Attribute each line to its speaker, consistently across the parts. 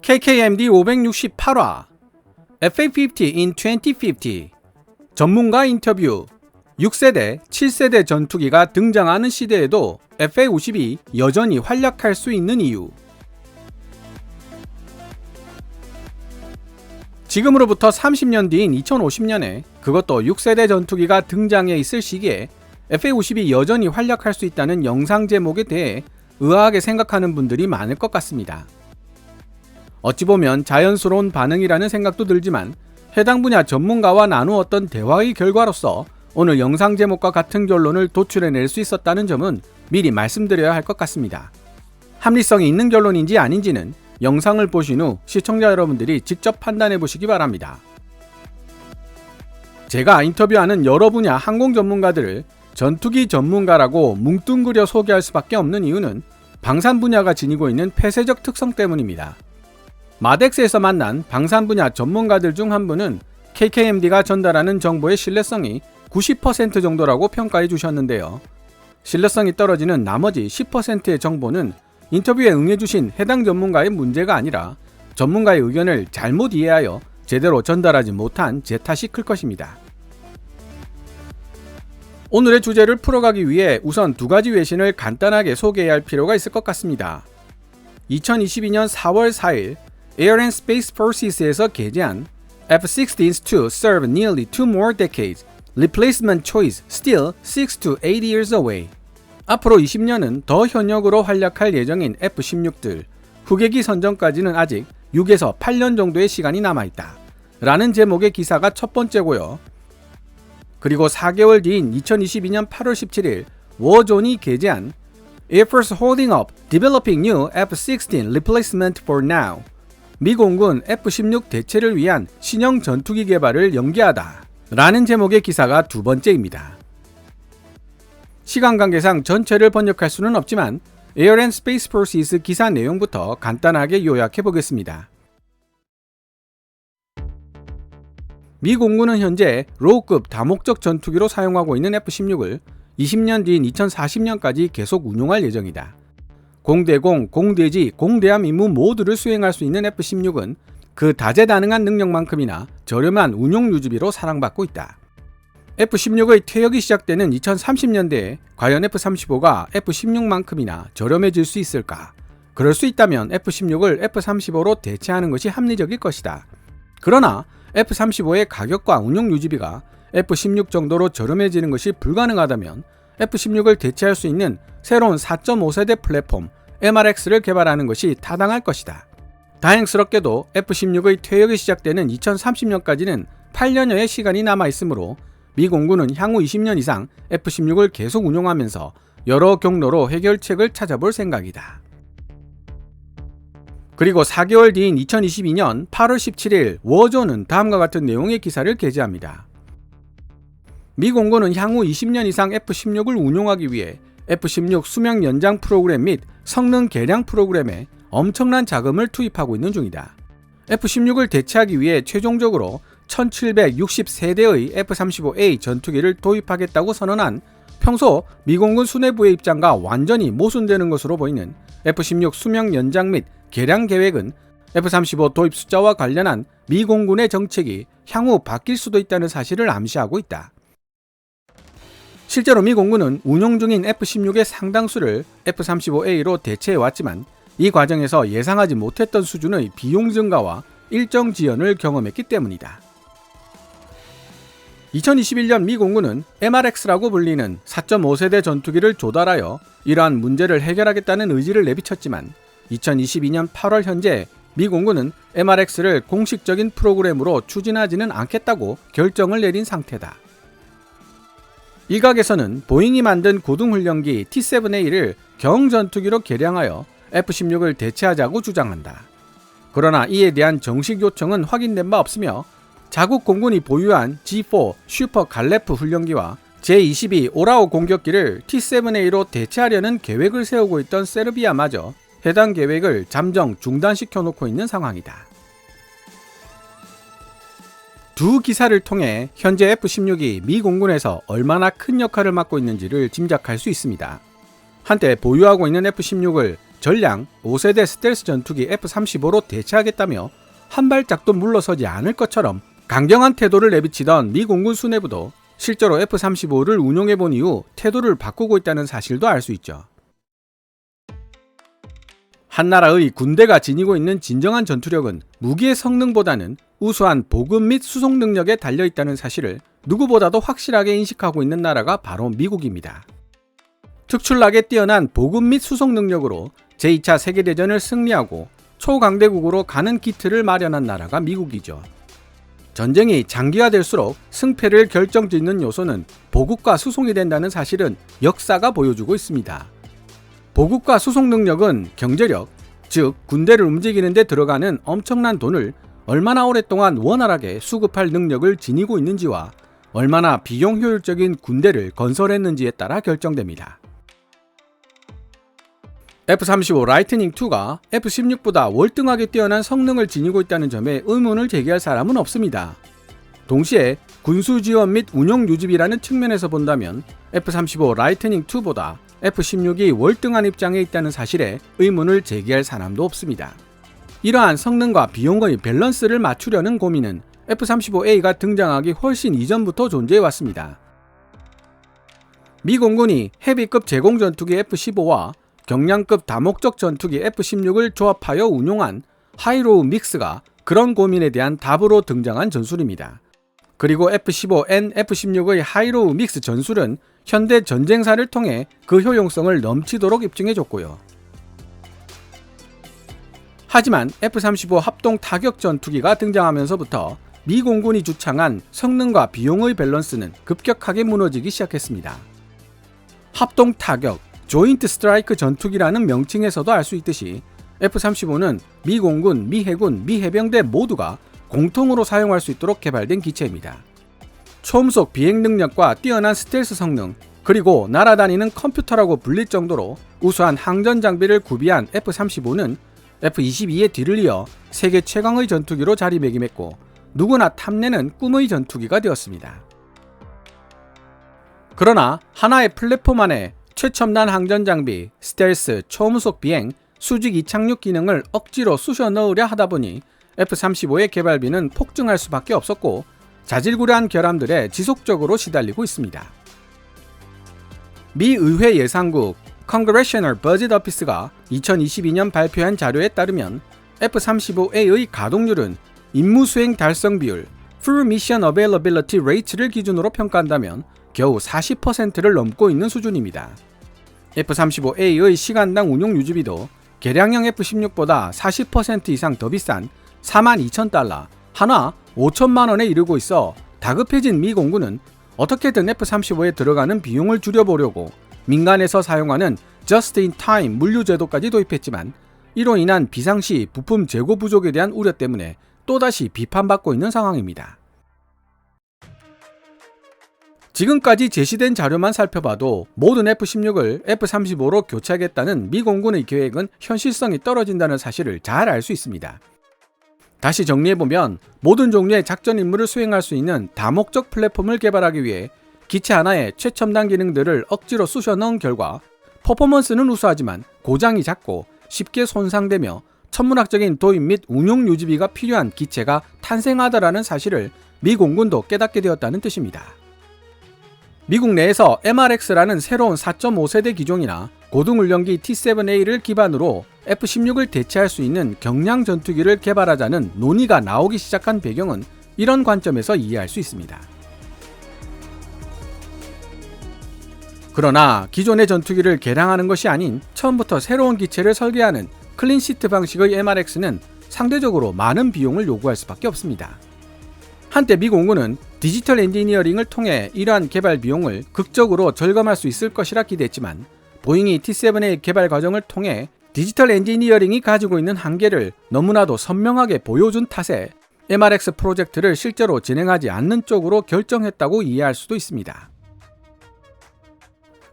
Speaker 1: KKMD 568화 FA50 in 2050 전문가 인터뷰. 6세대, 7세대 전투기가 등장하는 시대에도 FA50이 여전히 활약할 수 있는 이유. 지금으로부터 30년 뒤인 2050년에 그것도 6세대 전투기가 등장해 있을 시기에 FA50이 여전히 활약할 수 있다는 영상 제목에 대해 의아하게 생각하는 분들이 많을 것 같습니다. 어찌 보면 자연스러운 반응이라는 생각도 들지만 해당 분야 전문가와 나누었던 대화의 결과로서 오늘 영상 제목과 같은 결론을 도출해낼 수 있었다는 점은 미리 말씀드려야 할 것 같습니다. 합리성이 있는 결론인지 아닌지는 영상을 보신 후 시청자 여러분들이 직접 판단해 보시기 바랍니다. 제가 인터뷰하는 여러 분야 항공 전문가들을 전투기 전문가라고 뭉뚱그려 소개할 수밖에 없는 이유는 방산 분야가 지니고 있는 폐쇄적 특성 때문입니다. 마덱스에서 만난 방산 분야 전문가들 중 한 분은 KKMD가 전달하는 정보의 신뢰성이 90% 정도라고 평가해 주셨는데요. 신뢰성이 떨어지는 나머지 10%의 정보는 인터뷰에 응해주신 해당 전문가의 문제가 아니라 전문가의 의견을 잘못 이해하여 제대로 전달하지 못한 제 탓이 클 것입니다. 오늘의 주제를 풀어가기 위해 우선 두 가지 외신을 간단하게 소개해야 할 필요가 있을 것 같습니다. 2022년 4월 4일 Air and Space Forces에서 게재한 F-16s to serve nearly 2 more decades. Replacement choice still 6 to 8 years away. 앞으로 20년은 더 현역으로 활약할 예정인 F-16들. 후계기 선정까지는 아직 6에서 8년 정도의 시간이 남아있다. 라는 제목의 기사가 첫 번째고요. 그리고 4개월 뒤인 2022년 8월 17일 워존이 게재한 Air Force holding up developing new F-16 replacement for now. 미 공군 F-16 대체를 위한 신형 전투기 개발을 연기하다. 라는 제목의 기사가 두 번째입니다. 시간 관계상 전체를 번역할 수는 없지만 Air and Space Forces 기사 내용부터 간단하게 요약해 보겠습니다. 미 공군은 현재 로우급 다목적 전투기로 사용하고 있는 F-16을 20년 뒤인 2040년까지 계속 운용할 예정이다. 공대공, 공대지, 공대함 임무 모두를 수행할 수 있는 F-16은 그 다재다능한 능력만큼이나 저렴한 운용 유지비로 사랑받고 있다. F-16의 퇴역이 시작되는 2030년대에 과연 F-35가 F-16만큼이나 저렴해질 수 있을까? 그럴 수 있다면 F-16을 F-35로 대체하는 것이 합리적일 것이다. 그러나 F-35의 가격과 운용 유지비가 F-16 정도로 저렴해지는 것이 불가능하다면 F-16을 대체할 수 있는 새로운 4.5세대 플랫폼 MRX를 개발하는 것이 타당할 것이다. 다행스럽게도 F-16의 퇴역이 시작되는 2030년까지는 8년여의 시간이 남아있으므로 미 공군은 향후 20년 이상 F-16을 계속 운용하면서 여러 경로로 해결책을 찾아볼 생각이다. 그리고 4개월 뒤인 2022년 8월 17일 워존은 다음과 같은 내용의 기사를 게재합니다. 미 공군은 향후 20년 이상 F-16을 운용하기 위해 F-16 수명 연장 프로그램 및 성능 개량 프로그램에 엄청난 자금을 투입하고 있는 중이다. F-16을 대체하기 위해 최종적으로 1760세대의 F-35A 전투기를 도입하겠다고 선언한 평소 미 공군 수뇌부의 입장과 완전히 모순되는 것으로 보이는 F-16 수명 연장 및 개량 계획은 F-35 도입 숫자와 관련한 미 공군의 정책이 향후 바뀔 수도 있다는 사실을 암시하고 있다. 실제로 미 공군은 운용 중인 F-16의 상당수를 F-35A로 대체해왔지만 이 과정에서 예상하지 못했던 수준의 비용 증가와 일정 지연을 경험했기 때문이다. 2021년 미 공군은 MRX라고 불리는 4.5세대 전투기를 조달하여 이러한 문제를 해결하겠다는 의지를 내비쳤지만 2022년 8월 현재 미 공군은 MRX를 공식적인 프로그램으로 추진하지는 않겠다고 결정을 내린 상태다. 일각에서는 보잉이 만든 고등훈련기 T-7A를 경전투기로 개량하여 F-16을 대체하자고 주장한다. 그러나 이에 대한 정식 요청은 확인된 바 없으며 자국 공군이 보유한 G4 슈퍼 갈레프 훈련기와 제-22 오라오 공격기를 T-7A로 대체하려는 계획을 세우고 있던 세르비아마저 해당 계획을 잠정 중단시켜 놓고 있는 상황이다. 두 기사를 통해 현재 F-16이 미 공군에서 얼마나 큰 역할을 맡고 있는지를 짐작할 수 있습니다. 한때 보유하고 있는 F-16을 전량 5세대 스텔스 전투기 F-35로 대체하겠다며 한 발짝도 물러서지 않을 것처럼 강경한 태도를 내비치던 미 공군 수뇌부도 실제로 F-35를 운용해본 이후 태도를 바꾸고 있다는 사실도 알 수 있죠. 한 나라의 군대가 지니고 있는 진정한 전투력은 무기의 성능보다는 우수한 보급 및 수송 능력에 달려있다는 사실을 누구보다도 확실하게 인식하고 있는 나라가 바로 미국입니다. 특출나게 뛰어난 보급 및 수송 능력으로 제2차 세계대전을 승리하고 초강대국으로 가는 기틀을 마련한 나라가 미국이죠. 전쟁이 장기화될수록 승패를 결정짓는 요소는 보급과 수송이 된다는 사실은 역사가 보여주고 있습니다. 보급과 수송 능력은 경제력, 즉 군대를 움직이는 데 들어가는 엄청난 돈을 얼마나 오랫동안 원활하게 수급할 능력을 지니고 있는지와 얼마나 비용 효율적인 군대를 건설했는지에 따라 결정됩니다. F-35 라이트닝2가 F-16보다 월등하게 뛰어난 성능을 지니고 있다는 점에 의문을 제기할 사람은 없습니다. 동시에 군수 지원 및 운용 유지비라는 측면에서 본다면 F-35 라이트닝2보다 F-16이 월등한 입장에 있다는 사실에 의문을 제기할 사람도 없습니다. 이러한 성능과 비용의 밸런스를 맞추려는 고민은 F-35A가 등장하기 훨씬 이전부터 존재해왔습니다. 미 공군이 헤비급 제공 전투기 F-15와 경량급 다목적 전투기 F-16을 조합하여 운용한 하이로우 믹스가 그런 고민에 대한 답으로 등장한 전술입니다. 그리고 F-15N, F-16의 하이로우 믹스 전술은 현대 전쟁사를 통해 그 효용성을 넘치도록 입증해줬고요. 하지만 F-35 합동 타격 전투기가 등장하면서부터 미 공군이 주창한 성능과 비용의 밸런스는 급격하게 무너지기 시작했습니다. 합동 타격, 조인트 스트라이크 전투기라는 명칭에서도 알 수 있듯이 F-35는 미 공군, 미 해군, 미 해병대 모두가 공통으로 사용할 수 있도록 개발된 기체입니다. 초음속 비행 능력과 뛰어난 스텔스 성능, 그리고 날아다니는 컴퓨터라고 불릴 정도로 우수한 항전 장비를 구비한 F-35는 F-22의 뒤를 이어 세계 최강의 전투기로 자리매김했고 누구나 탐내는 꿈의 전투기가 되었습니다. 그러나 하나의 플랫폼 안에 최첨단 항전 장비, 스텔스, 초음속 비행, 수직 이착륙 기능을 억지로 쑤셔 넣으려 하다 보니 F-35의 개발비는 폭증할 수밖에 없었고 자질구레한 결함들에 지속적으로 시달리고 있습니다. 미 의회 예산국 Congressional Budget Office가 2022년 발표한 자료에 따르면 F-35A의 가동률은 임무 수행 달성 비율 Full Mission Availability Rate를 기준으로 평가한다면 겨우 40%를 넘고 있는 수준입니다. F-35A의 시간당 운용 유지비도 개량형 F-16보다 40% 이상 더 비싼 42,000달러, 하나 5천만 원에 이르고 있어 다급해진 미 공군은 어떻게든 F-35에 들어가는 비용을 줄여보려고 민간에서 사용하는 Just-in-Time 물류 제도까지 도입했지만 이로 인한 비상시 부품 재고 부족에 대한 우려 때문에 또다시 비판받고 있는 상황입니다. 지금까지 제시된 자료만 살펴봐도 모든 F-16을 F-35로 교체하겠다는 미 공군의 계획은 현실성이 떨어진다는 사실을 잘 알 수 있습니다. 다시 정리해보면 모든 종류의 작전 임무를 수행할 수 있는 다목적 플랫폼을 개발하기 위해 기체 하나에 최첨단 기능들을 억지로 쑤셔 넣은 결과 퍼포먼스는 우수하지만 고장이 잦고 쉽게 손상되며 천문학적인 도입 및 운용 유지비가 필요한 기체가 탄생하더라는 사실을 미 공군도 깨닫게 되었다는 뜻입니다. 미국 내에서 MRX라는 새로운 4.5세대 기종이나 고등훈련기 T-7A를 기반으로 F-16을 대체할 수 있는 경량 전투기를 개발하자는 논의가 나오기 시작한 배경은 이런 관점에서 이해할 수 있습니다. 그러나 기존의 전투기를 개량하는 것이 아닌 처음부터 새로운 기체를 설계하는 클린시트 방식의 MRX는 상대적으로 많은 비용을 요구할 수밖에 없습니다. 한때 미 공군은 디지털 엔지니어링을 통해 이러한 개발 비용을 극적으로 절감할 수 있을 것이라 기대했지만 보잉이 T-7A 개발 과정을 통해 디지털 엔지니어링이 가지고 있는 한계를 너무나도 선명하게 보여준 탓에 MRX 프로젝트를 실제로 진행하지 않는 쪽으로 결정했다고 이해할 수도 있습니다.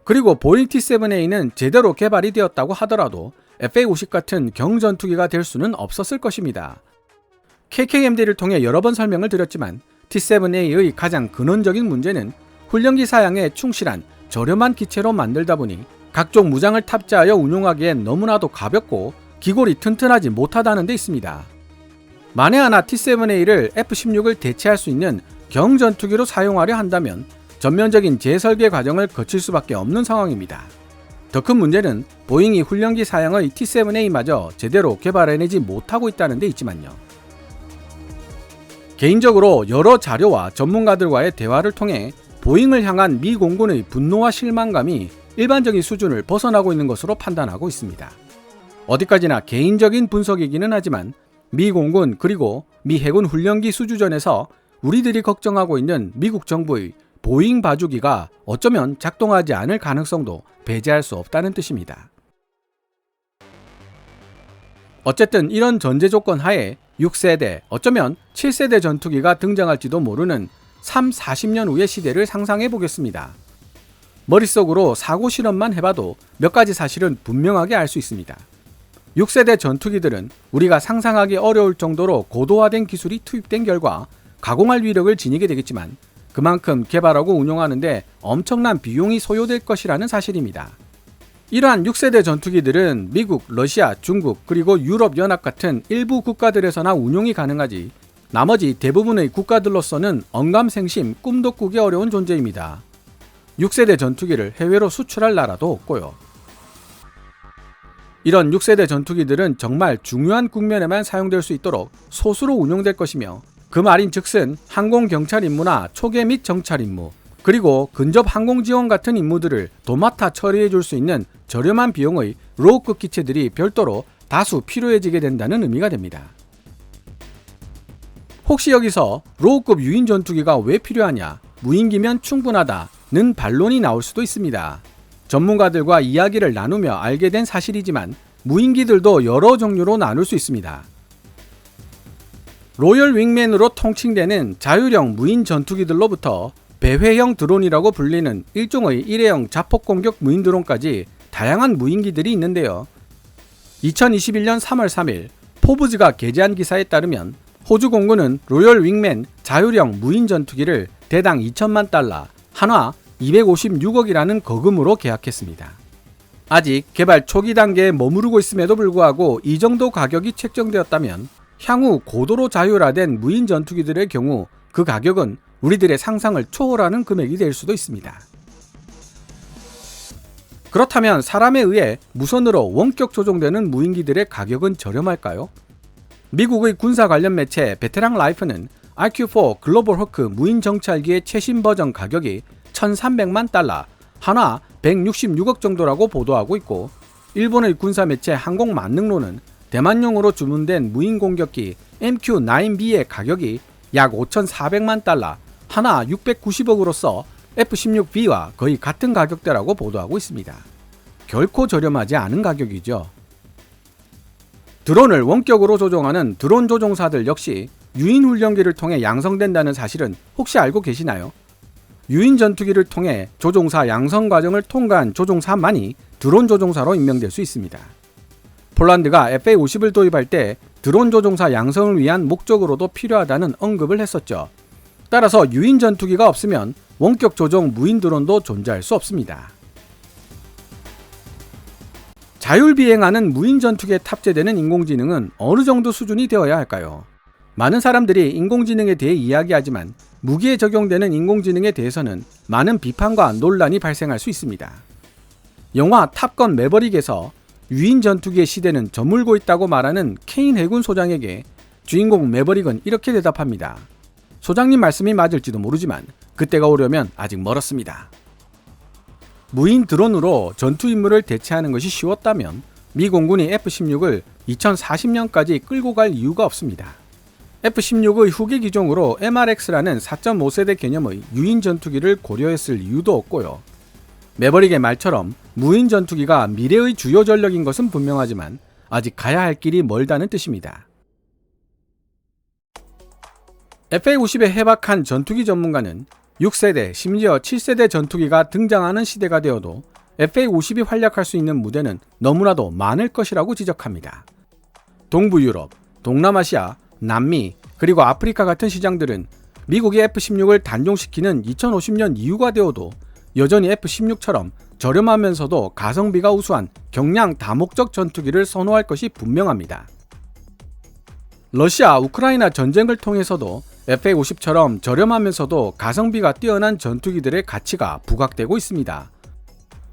Speaker 1: 그리고 보잉 T-7A는 제대로 개발이 되었다고 하더라도 FA-50 같은 경전투기가 될 수는 없었을 것입니다. KKMD를 통해 여러 번 설명을 드렸지만 T-7A의 가장 근원적인 문제는 훈련기 사양에 충실한 저렴한 기체로 만들다 보니 각종 무장을 탑재하여 운용하기엔 너무나도 가볍고 기골이 튼튼하지 못하다는 데 있습니다. 만에 하나 T-7A를 F-16을 대체할 수 있는 경전투기로 사용하려 한다면 전면적인 재설계 과정을 거칠 수밖에 없는 상황입니다. 더 큰 문제는 보잉이 훈련기 사양의 T-7A마저 제대로 개발해내지 못하고 있다는 데 있지만요. 개인적으로 여러 자료와 전문가들과의 대화를 통해 보잉을 향한 미 공군의 분노와 실망감이 일반적인 수준을 벗어나고 있는 것으로 판단하고 있습니다. 어디까지나 개인적인 분석이기는 하지만 미 공군 그리고 미 해군 훈련기 수주전에서 우리들이 걱정하고 있는 미국 정부의 보잉 봐주기가 어쩌면 작동하지 않을 가능성도 배제할 수 없다는 뜻입니다. 어쨌든 이런 전제 조건 하에 6세대, 어쩌면 7세대 전투기가 등장할지도 모르는 40년 후의 시대를 상상해 보겠습니다. 머릿속으로 사고 실험만 해봐도 몇 가지 사실은 분명하게 알 수 있습니다. 6세대 전투기들은 우리가 상상하기 어려울 정도로 고도화된 기술이 투입된 결과 가공할 위력을 지니게 되겠지만 그만큼 개발하고 운용하는데 엄청난 비용이 소요될 것이라는 사실입니다. 이러한 6세대 전투기들은 미국, 러시아, 중국, 그리고 유럽연합 같은 일부 국가들에서나 운용이 가능하지 나머지 대부분의 국가들로서는 언감생심, 꿈도 꾸기 어려운 존재입니다. 6세대 전투기를 해외로 수출할 나라도 없고요. 이런 6세대 전투기들은 정말 중요한 국면에만 사용될 수 있도록 소수로 운용될 것이며 그 말인즉슨 항공경찰 임무나 초계 및 정찰 임무, 그리고 근접 항공지원 같은 임무들을 도맡아 처리해 줄 수 있는 저렴한 비용의 로우급 기체들이 별도로 다수 필요해지게 된다는 의미가 됩니다. 혹시 여기서 로우급 유인 전투기가 왜 필요하냐, 무인기면 충분하다는 반론이 나올 수도 있습니다. 전문가들과 이야기를 나누며 알게 된 사실이지만 무인기들도 여러 종류로 나눌 수 있습니다. 로열 윙맨으로 통칭되는 자율형 무인 전투기들로부터 배회형 드론이라고 불리는 일종의 일회용 자폭 공격 무인 드론까지 다양한 무인기들이 있는데요. 2021년 3월 3일 포브즈가 게재한 기사에 따르면 호주 공군은 로열 윙맨 자율형 무인 전투기를 대당 2천만 달러, 한화 256억이라는 거금으로 계약했습니다. 아직 개발 초기 단계에 머무르고 있음에도 불구하고 이 정도 가격이 책정되었다면 향후 고도로 자율화된 무인 전투기들의 경우 그 가격은 우리들의 상상을 초월하는 금액이 될 수도 있습니다. 그렇다면 사람에 의해 무선으로 원격 조종되는 무인기들의 가격은 저렴할까요? 미국의 군사 관련 매체 베테랑 라이프는 RQ-4 글로벌 호크 무인 정찰기의 최신 버전 가격이 1,300만 달러, 한화 166억 정도라고 보도하고 있고, 일본의 군사 매체 항공만능로는 대만용으로 주문된 무인 공격기 MQ-9B의 가격이 약 5,400만 달러, 한화 690억으로서 F-16B와 거의 같은 가격대라고 보도하고 있습니다. 결코 저렴하지 않은 가격이죠. 드론을 원격으로 조종하는 드론 조종사들 역시 유인 훈련기를 통해 양성된다는 사실은 혹시 알고 계시나요? 유인 전투기를 통해 조종사 양성 과정을 통과한 조종사만이 드론 조종사로 임명될 수 있습니다. 폴란드가 FA-50을 도입할 때 드론 조종사 양성을 위한 목적으로도 필요하다는 언급을 했었죠. 따라서 유인 전투기가 없으면 원격 조종 무인 드론도 존재할 수 없습니다. 자율비행하는 무인 전투기에 탑재되는 인공지능은 어느 정도 수준이 되어야 할까요? 많은 사람들이 인공지능에 대해 이야기하지만 무기에 적용되는 인공지능에 대해서는 많은 비판과 논란이 발생할 수 있습니다. 영화 탑건 매버릭에서 유인 전투기의 시대는 저물고 있다고 말하는 케인 해군 소장에게 주인공 매버릭은 이렇게 대답합니다. 소장님 말씀이 맞을지도 모르지만 그때가 오려면 아직 멀었습니다. 무인 드론으로 전투 임무를 대체하는 것이 쉬웠다면 미 공군이 F-16을 2040년까지 끌고 갈 이유가 없습니다. F-16의 후계 기종으로 MRX라는 4.5세대 개념의 유인 전투기를 고려했을 이유도 없고요. 매버릭의 말처럼 무인 전투기가 미래의 주요 전력인 것은 분명하지만 아직 가야 할 길이 멀다는 뜻입니다. FA-50에 해박한 전투기 전문가는 6세대, 심지어 7세대 전투기가 등장하는 시대가 되어도 FA-50이 활약할 수 있는 무대는 너무나도 많을 것이라고 지적합니다. 동부 유럽, 동남아시아, 남미, 그리고 아프리카 같은 시장들은 미국이 F-16을 단종시키는 2050년 이후가 되어도 여전히 F-16처럼 저렴하면서도 가성비가 우수한 경량 다목적 전투기를 선호할 것이 분명합니다. 러시아 우크라이나 전쟁을 통해서도 FA-50처럼 저렴하면서도 가성비가 뛰어난 전투기들의 가치가 부각되고 있습니다.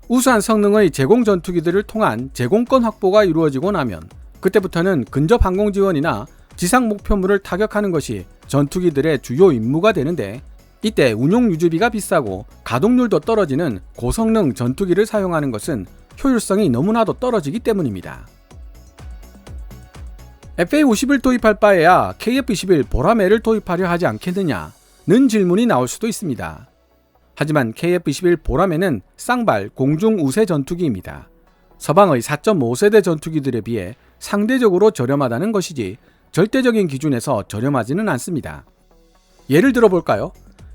Speaker 1: 우수한 성능의 제공 전투기들을 통한 제공권 확보가 이루어지고 나면 그때부터는 근접 항공 지원이나 지상 목표물을 타격하는 것이 전투기들의 주요 임무가 되는데, 이때 운용 유지비가 비싸고 가동률도 떨어지는 고성능 전투기를 사용하는 것은 효율성이 너무나도 떨어지기 때문입니다. FA-50을 도입할 바에야 KF-21 보라매를 도입하려 하지 않겠느냐는 질문이 나올 수도 있습니다. 하지만 KF-21 보라매는 쌍발 공중 우세 전투기입니다. 서방의 4.5세대 전투기들에 비해 상대적으로 저렴하다는 것이지 절대적인 기준에서 저렴하지는 않습니다. 예를 들어 볼까요?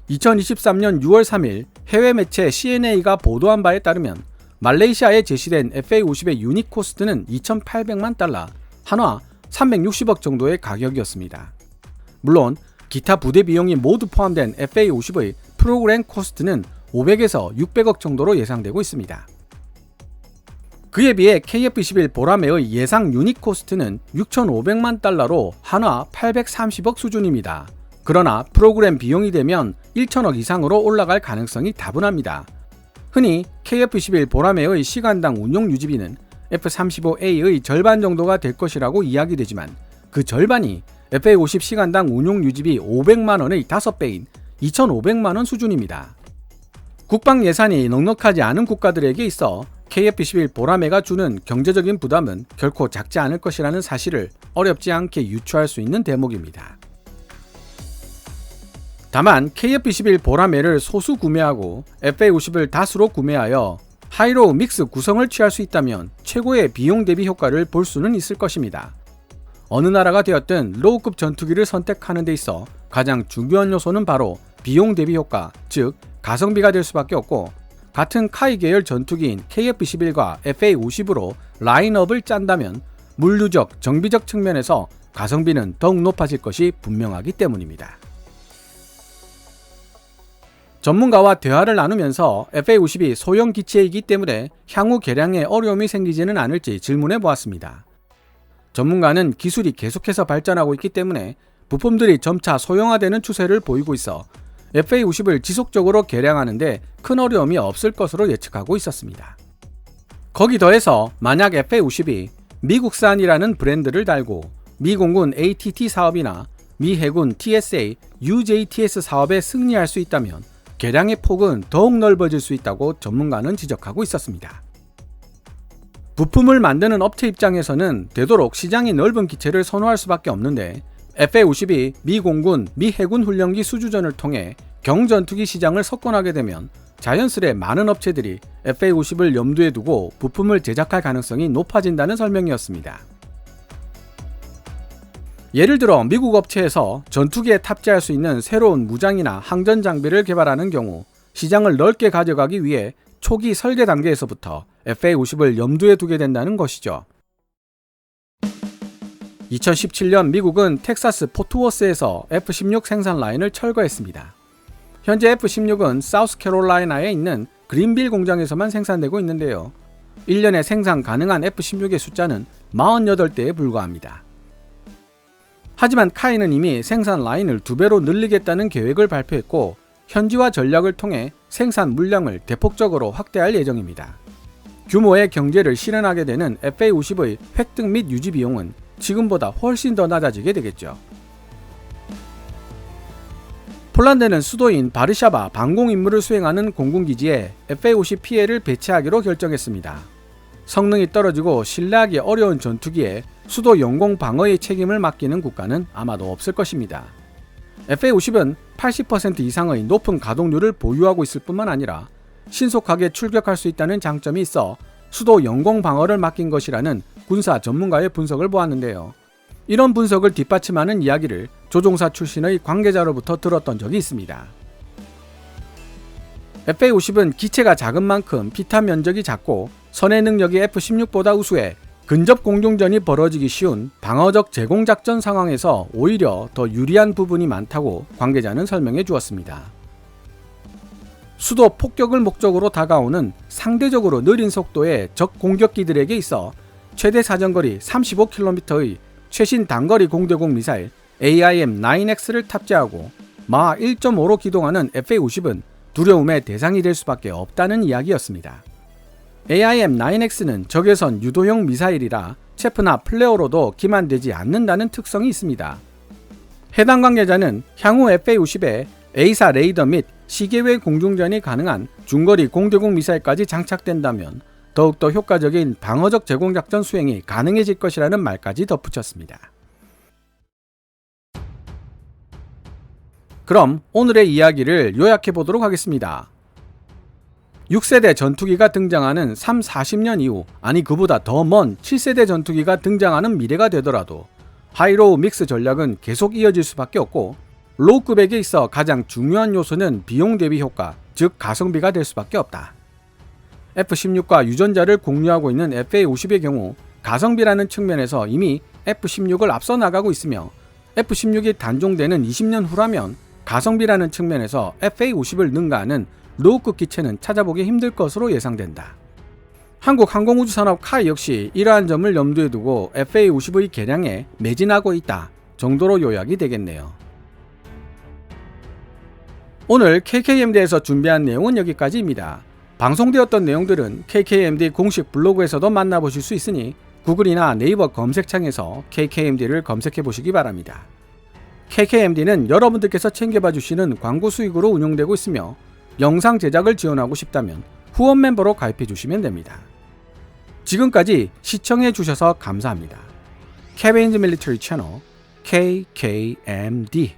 Speaker 1: 2023년 6월 3일 해외 매체 CNA가 보도한 바에 따르면 말레이시아에 제시된 FA-50의 유닛 코스트는 2,800만 달러, 한화 360억 정도의 가격이었습니다. 물론 기타 부대 비용이 모두 포함된 FA-50의 프로그램 코스트는 500에서 600억 정도로 예상되고 있습니다. 그에 비해 KF-21 보라매의 예상 유닛 코스트는 6,500만 달러로 한화 830억 수준입니다. 그러나 프로그램 비용이 되면 1,000억 이상으로 올라갈 가능성이 다분합니다. 흔히 KF-21 보라매의 시간당 운용 유지비는 F-35A의 절반 정도가 될 것이라고 이야기되지만 그 절반이 FA-50 시간당 운용 유지비 500만원의 5배인 2,500만원 수준입니다. 국방 예산이 넉넉하지 않은 국가들에게 있어 KF-21 보라매가 주는 경제적인 부담은 결코 작지 않을 것이라는 사실을 어렵지 않게 유추할 수 있는 대목입니다. 다만 KF-21 보라매를 소수 구매하고 FA-50을 다수로 구매하여 하이로우 믹스 구성을 취할 수 있다면 최고의 비용 대비 효과를 볼 수는 있을 것입니다. 어느 나라가 되었든 로우급 전투기를 선택하는 데 있어 가장 중요한 요소는 바로 비용 대비 효과, 즉 가성비가 될 수밖에 없고, 같은 카이 계열 전투기인 KF-21과 FA-50으로 라인업을 짠다면 물류적, 정비적 측면에서 가성비는 더욱 높아질 것이 분명하기 때문입니다. 전문가와 대화를 나누면서 FA-50이 소형 기체이기 때문에 향후 개량에 어려움이 생기지는 않을지 질문해 보았습니다. 전문가는 기술이 계속해서 발전하고 있기 때문에 부품들이 점차 소형화되는 추세를 보이고 있어 FA-50을 지속적으로 개량하는데 큰 어려움이 없을 것으로 예측하고 있었습니다. 거기 더해서 만약 FA-50이 미국산이라는 브랜드를 달고 미 공군 ATT 사업이나 미 해군 TSA, UJTS 사업에 승리할 수 있다면 개량의 폭은 더욱 넓어질 수 있다고 전문가는 지적하고 있었습니다. 부품을 만드는 업체 입장에서는 되도록 시장이 넓은 기체를 선호할 수밖에 없는데, FA-50이 미 공군, 미 해군 훈련기 수주전을 통해 경전투기 시장을 석권하게 되면 자연스레 많은 업체들이 FA-50을 염두에 두고 부품을 제작할 가능성이 높아진다는 설명이었습니다. 예를 들어 미국 업체에서 전투기에 탑재할 수 있는 새로운 무장이나 항전 장비를 개발하는 경우 시장을 넓게 가져가기 위해 초기 설계 단계에서부터 FA-50을 염두에 두게 된다는 것이죠. 2017년 미국은 텍사스 포트워스에서 F-16 생산 라인을 철거했습니다. 현재 F-16은 사우스캐롤라이나에 있는 그린빌 공장에서만 생산되고 있는데요. 1년에 생산 가능한 F-16의 숫자는 48대에 불과합니다. 하지만 카이는 이미 생산 라인을 2배로 늘리겠다는 계획을 발표했고, 현지화 전략을 통해 생산 물량을 대폭적으로 확대할 예정입니다. 규모의 경제를 실현하게 되는 FA-50의 획득 및 유지 비용은 지금보다 훨씬 더 낮아지게 되겠죠. 폴란드는 수도인 바르샤바 방공 임무를 수행하는 공군기지에 FA-50 PL을 배치하기로 결정했습니다. 성능이 떨어지고 신뢰하기 어려운 전투기에 수도 영공 방어의 책임을 맡기는 국가는 아마도 없을 것입니다. FA-50은 80% 이상의 높은 가동률을 보유하고 있을 뿐만 아니라 신속하게 출격할 수 있다는 장점이 있어 수도 영공 방어를 맡긴 것이라는 군사 전문가의 분석을 보았는데요. 이런 분석을 뒷받침하는 이야기를 조종사 출신의 관계자로부터 들었던 적이 있습니다. FA-50은 기체가 작은 만큼 피탄 면적이 작고 선해 능력이 F-16보다 우수해 근접 공중전이 벌어지기 쉬운 방어적 제공작전 상황에서 오히려 더 유리한 부분이 많다고 관계자는 설명해 주었습니다. 수도 폭격을 목적으로 다가오는 상대적으로 느린 속도의 적 공격기들에게 있어 최대 사정거리 35km의 최신 단거리 공대공 미사일 AIM-9X를 탑재하고 마 1.5로 기동하는 FA-50은 두려움의 대상이 될 수밖에 없다는 이야기였습니다. AIM-9X는 적외선 유도형 미사일이라 체프나 플레어로도 기만되지 않는다는 특성이 있습니다. 해당 관계자는 향후 FA-50에 A사 레이더 및 시계외 공중전이 가능한 중거리 공대공 미사일까지 장착된다면 더욱더 효과적인 방어적 제공작전 수행이 가능해질 것이라는 말까지 덧붙였습니다. 그럼 오늘의 이야기를 요약해 보도록 하겠습니다. 6세대 전투기가 등장하는 40년 이후, 아니 그보다 더 먼 7세대 전투기가 등장하는 미래가 되더라도 하이로우 믹스 전략은 계속 이어질 수밖에 없고, 로우급에게 있어 가장 중요한 요소는 비용 대비 효과, 즉 가성비가 될 수밖에 없다. F-16과 유전자를 공유하고 있는 FA-50의 경우 가성비라는 측면에서 이미 F-16을 앞서 나가고 있으며, F-16이 단종되는 20년 후라면 가성비라는 측면에서 FA-50을 능가하는 로우급 기체는 찾아보기 힘들 것으로 예상된다. 한국항공우주산업 카이 역시 이러한 점을 염두에 두고 FA-50의 개량에 매진하고 있다 정도로 요약이 되겠네요. 오늘 KKMD에서 준비한 내용은 여기까지입니다. 방송되었던 내용들은 KKMD 공식 블로그에서도 만나보실 수 있으니 구글이나 네이버 검색창에서 KKMD를 검색해 보시기 바랍니다. KKMD는 여러분들께서 챙겨봐 주시는 광고 수익으로 운영되고 있으며, 영상 제작을 지원하고 싶다면 후원 멤버로 가입해 주시면 됩니다. 지금까지 시청해 주셔서 감사합니다. 케빈즈 밀리터리 채널 KKMD